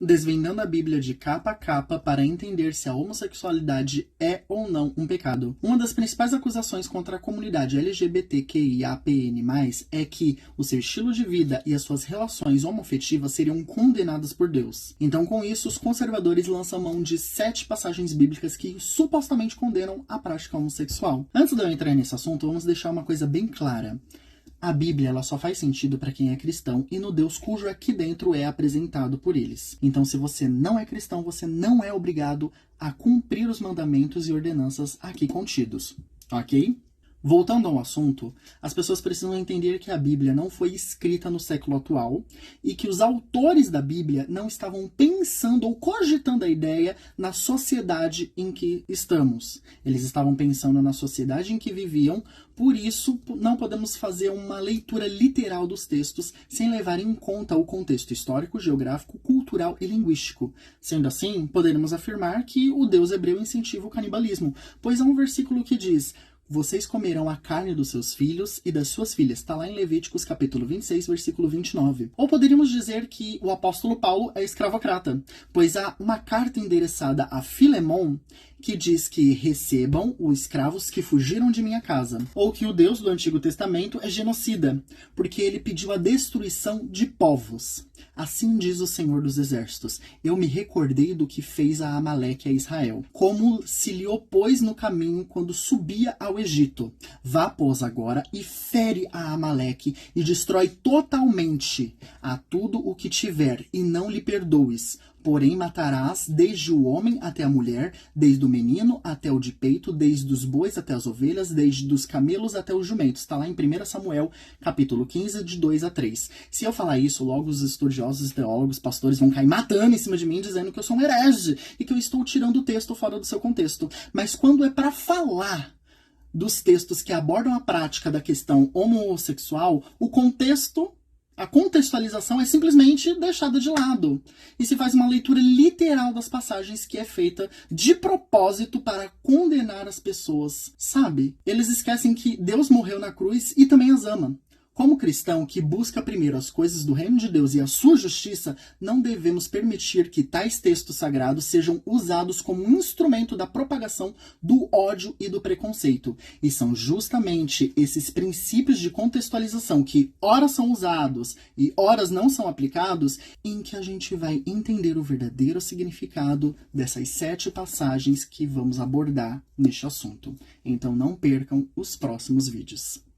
desvendando a Bíblia de capa a capa para entender se a homossexualidade é ou não um pecado. Uma das principais acusações contra a comunidade LGBTQIAPN+, é que o seu estilo de vida e as suas relações homoafetivas seriam condenadas por Deus. Então, com isso, os conservadores lançam mão de 7 passagens bíblicas que supostamente condenam a prática homossexual. Antes de eu entrar nesse assunto, vamos deixar uma coisa bem clara. A Bíblia ela só faz sentido para quem é cristão e no Deus cujo aqui dentro é apresentado por eles. Então, se você não é cristão, você não é obrigado a cumprir os mandamentos e ordenanças aqui contidos, ok? Voltando ao assunto, as pessoas precisam entender que a Bíblia não foi escrita no século atual e que os autores da Bíblia não estavam pensando ou cogitando a ideia na sociedade em que estamos. Eles estavam pensando na sociedade em que viviam, por isso não podemos fazer uma leitura literal dos textos sem levar em conta o contexto histórico, geográfico, cultural e linguístico. Sendo assim, poderemos afirmar que o Deus hebreu incentiva o canibalismo, pois há um versículo que diz: vocês comerão a carne dos seus filhos e das suas filhas. Está lá em Levíticos capítulo 26, versículo 29. Ou poderíamos dizer que o apóstolo Paulo é escravocrata, pois há uma carta endereçada a Filemon que diz que recebam os escravos que fugiram de minha casa. Ou que o Deus do Antigo Testamento é genocida, porque ele pediu a destruição de povos. Assim diz o Senhor dos Exércitos: eu me recordei do que fez a Amaleque a Israel, como se lhe opôs no caminho quando subia ao Egito. Vá, pois, agora e fere a Amaleque e destrói totalmente a tudo o que tiver, e não lhe perdoes. Porém matarás desde o homem até a mulher, desde o menino até o de peito, desde os bois até as ovelhas, desde os camelos até os jumentos. Está lá em 1 Samuel, capítulo 15, de 2 a 3. Se eu falar isso, logo os estudiosos, teólogos, pastores vão cair matando em cima de mim, dizendo que eu sou um herege e que eu estou tirando o texto fora do seu contexto. Mas quando é para falar dos textos que abordam a prática da questão homossexual, o contexto, a contextualização é simplesmente deixada de lado. E se faz uma leitura literal das passagens que é feita de propósito para condenar as pessoas, sabe? Eles esquecem que Deus morreu na cruz e também as ama. Como cristão que busca primeiro as coisas do reino de Deus e a sua justiça, não devemos permitir que tais textos sagrados sejam usados como um instrumento da propagação do ódio e do preconceito. E são justamente esses princípios de contextualização que horas são usados e horas não são aplicados em que a gente vai entender o verdadeiro significado dessas 7 passagens que vamos abordar neste assunto. Então não percam os próximos vídeos.